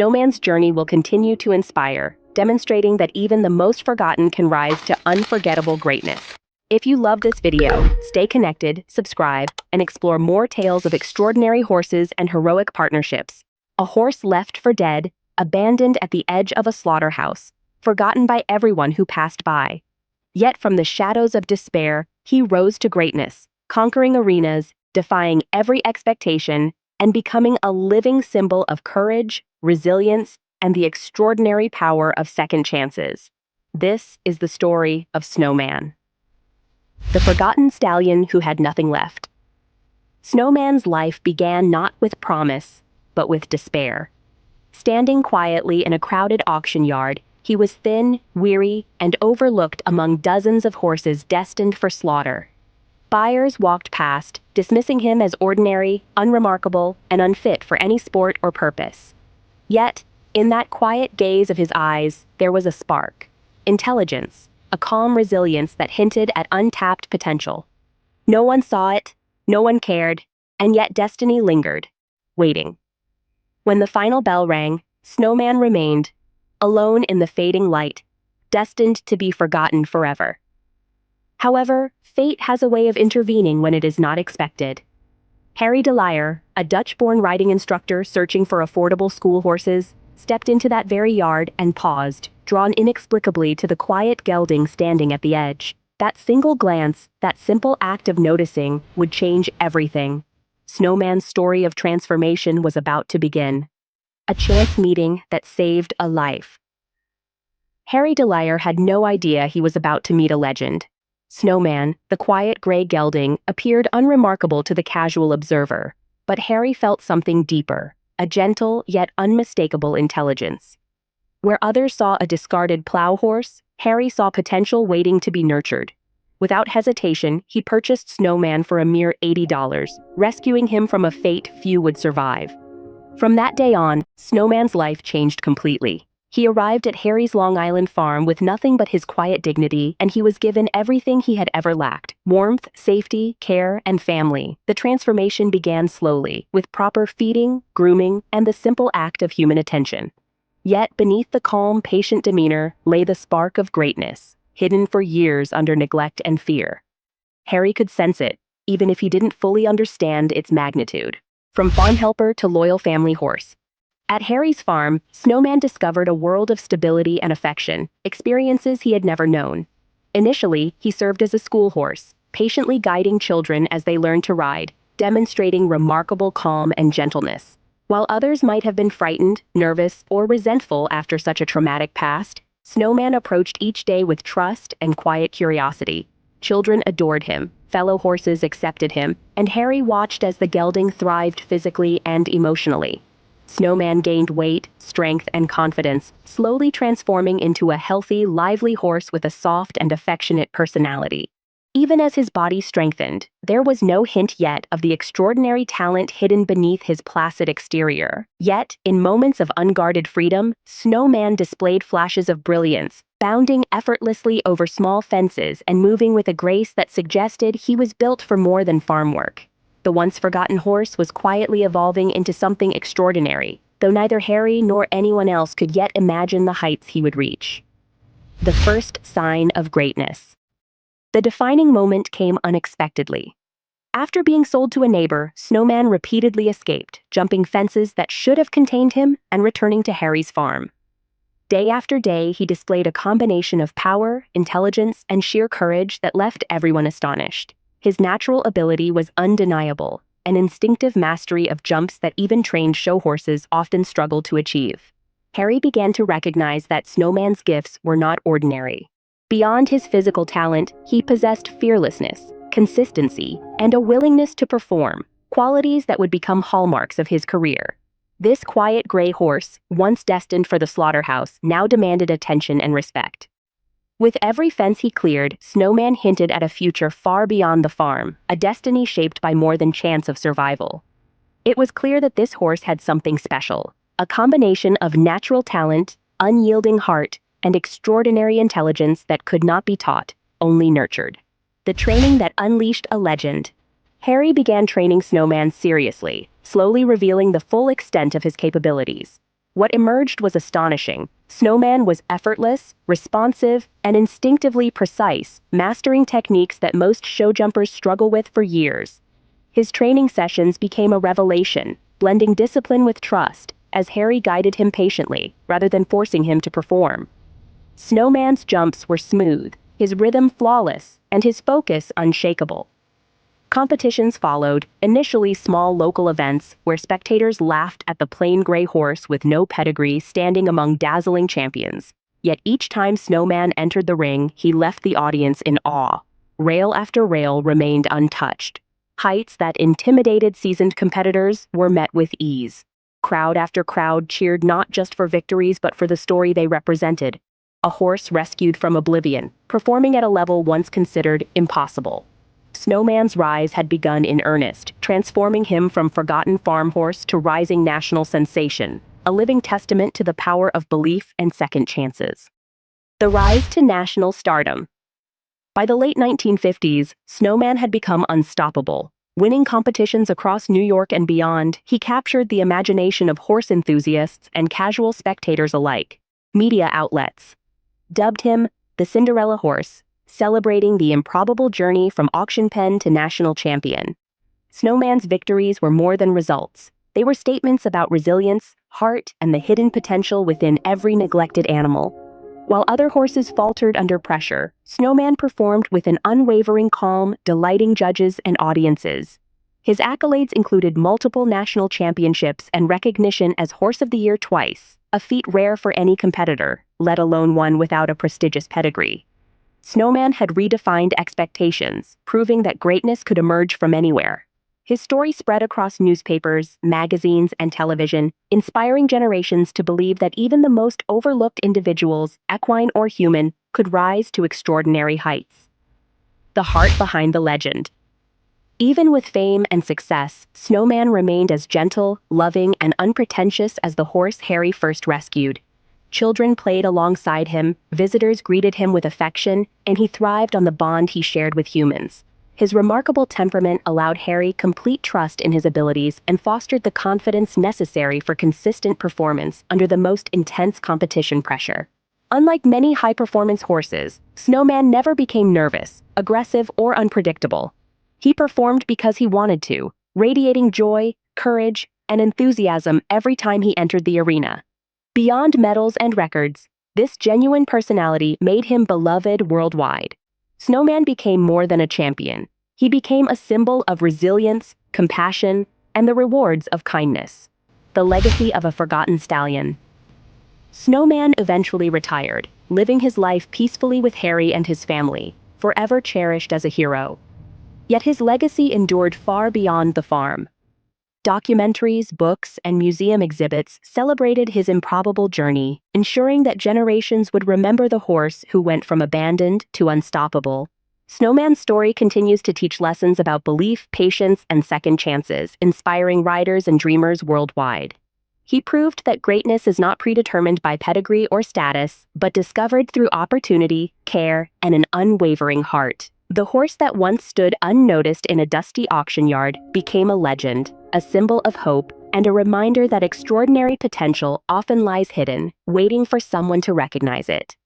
Snowman's journey will continue to inspire, demonstrating that even the most forgotten can rise to unforgettable greatness. If you love this video, stay connected, subscribe, and explore more tales of extraordinary horses and heroic partnerships. A horse left for dead, abandoned at the edge of a slaughterhouse, forgotten by everyone who passed by. Yet from the shadows of despair, he rose to greatness, conquering arenas, defying every expectation, and becoming a living symbol of courage, resilience, and the extraordinary power of second chances. This is the story of Snowman, the forgotten stallion who had nothing left. Snowman's life began not with promise, but with despair. Standing quietly in a crowded auction yard, he was thin, weary, and overlooked among dozens of horses destined for slaughter. Buyers walked past, dismissing him as ordinary, unremarkable, and unfit for any sport or purpose. Yet, in that quiet gaze of his eyes, there was a spark. Intelligence, a calm resilience that hinted at untapped potential. No one saw it, no one cared, and yet destiny lingered, waiting. When the final bell rang, Snowman remained, alone in the fading light, destined to be forgotten forever. However, fate has a way of intervening when it is not expected. Harry de Lier, a Dutch-born riding instructor searching for affordable school horses, stepped into that very yard and paused, drawn inexplicably to the quiet gelding standing at the edge. That single glance, that simple act of noticing, would change everything. Snowman's story of transformation was about to begin. A chance meeting that saved a life. Harry de Lier had no idea he was about to meet a legend. Snowman, the quiet gray gelding, appeared unremarkable to the casual observer, but Harry felt something deeper, a gentle yet unmistakable intelligence. Where others saw a discarded plow horse, Harry saw potential waiting to be nurtured. Without hesitation, he purchased Snowman for a mere $80, rescuing him from a fate few would survive. From that day on, Snowman's life changed completely. He arrived at Harry's Long Island farm with nothing but his quiet dignity, and he was given everything he had ever lacked: warmth, safety, care, and family. The transformation began slowly, with proper feeding, grooming, and the simple act of human attention. Yet beneath the calm, patient demeanor lay the spark of greatness, hidden for years under neglect and fear. Harry could sense it, even if he didn't fully understand its magnitude. From farm helper to loyal family horse. At Harry's farm, Snowman discovered a world of stability and affection, experiences he had never known. Initially, he served as a school horse, patiently guiding children as they learned to ride, demonstrating remarkable calm and gentleness. While others might have been frightened, nervous, or resentful after such a traumatic past, Snowman approached each day with trust and quiet curiosity. Children adored him, fellow horses accepted him, and Harry watched as the gelding thrived physically and emotionally. Snowman gained weight, strength, and confidence, slowly transforming into a healthy, lively horse with a soft and affectionate personality. Even as his body strengthened, there was no hint yet of the extraordinary talent hidden beneath his placid exterior. Yet, in moments of unguarded freedom, Snowman displayed flashes of brilliance, bounding effortlessly over small fences and moving with a grace that suggested he was built for more than farm work. The once forgotten horse was quietly evolving into something extraordinary, though neither Harry nor anyone else could yet imagine the heights he would reach. The first sign of greatness. The defining moment came unexpectedly. After being sold to a neighbor, Snowman repeatedly escaped, jumping fences that should have contained him and returning to Harry's farm. Day after day, he displayed a combination of power, intelligence, and sheer courage that left everyone astonished. His natural ability was undeniable, an instinctive mastery of jumps that even trained show horses often struggled to achieve. Harry began to recognize that Snowman's gifts were not ordinary. Beyond his physical talent, he possessed fearlessness, consistency, and a willingness to perform, qualities that would become hallmarks of his career. This quiet gray horse, once destined for the slaughterhouse, now demanded attention and respect. With every fence he cleared, Snowman hinted at a future far beyond the farm, a destiny shaped by more than chance of survival. It was clear that this horse had something special, a combination of natural talent, unyielding heart, and extraordinary intelligence that could not be taught, only nurtured. The training that unleashed a legend. Harry began training Snowman seriously, slowly revealing the full extent of his capabilities. What emerged was astonishing. Snowman was effortless, responsive, and instinctively precise, mastering techniques that most show jumpers struggle with for years. His training sessions became a revelation, blending discipline with trust, as Harry guided him patiently, rather than forcing him to perform. Snowman's jumps were smooth, his rhythm flawless, and his focus unshakable. Competitions followed, initially small local events where spectators laughed at the plain gray horse with no pedigree standing among dazzling champions. Yet each time Snowman entered the ring, he left the audience in awe. Rail after rail remained untouched. Heights that intimidated seasoned competitors were met with ease. Crowd after crowd cheered not just for victories but for the story they represented. A horse rescued from oblivion, performing at a level once considered impossible. Snowman's rise had begun in earnest, transforming him from forgotten farm horse to rising national sensation, a living testament to the power of belief and second chances. The rise to national stardom. By the late 1950s, Snowman had become unstoppable. Winning competitions across New York and beyond, he captured the imagination of horse enthusiasts and casual spectators alike. Media outlets dubbed him the Cinderella Horse, celebrating the improbable journey from auction pen to national champion. Snowman's victories were more than results. They were statements about resilience, heart, and the hidden potential within every neglected animal. While other horses faltered under pressure, Snowman performed with an unwavering calm, delighting judges and audiences. His accolades included multiple national championships and recognition as Horse of the Year twice, a feat rare for any competitor, let alone one without a prestigious pedigree. Snowman had redefined expectations, proving that greatness could emerge from anywhere. His story spread across newspapers, magazines, and television, inspiring generations to believe that even the most overlooked individuals, equine or human, could rise to extraordinary heights. The heart behind the legend. Even with fame and success, Snowman remained as gentle, loving, and unpretentious as the horse Harry first rescued. Children played alongside him, visitors greeted him with affection, and he thrived on the bond he shared with humans. His remarkable temperament allowed Harry complete trust in his abilities and fostered the confidence necessary for consistent performance under the most intense competition pressure. Unlike many high-performance horses, Snowman never became nervous, aggressive, or unpredictable. He performed because he wanted to, radiating joy, courage, and enthusiasm every time he entered the arena. Beyond medals and records, this genuine personality made him beloved worldwide. Snowman became more than a champion. He became a symbol of resilience, compassion, and the rewards of kindness. The legacy of a forgotten stallion. Snowman eventually retired, living his life peacefully with Harry and his family, forever cherished as a hero. Yet his legacy endured far beyond the farm. Documentaries, books, and museum exhibits celebrated his improbable journey, ensuring that generations would remember the horse who went from abandoned to unstoppable. Snowman's story continues to teach lessons about belief, patience, and second chances, inspiring riders and dreamers worldwide. He proved that greatness is not predetermined by pedigree or status, but discovered through opportunity, care, and an unwavering heart. The horse that once stood unnoticed in a dusty auction yard became a legend, a symbol of hope, and a reminder that extraordinary potential often lies hidden, waiting for someone to recognize it.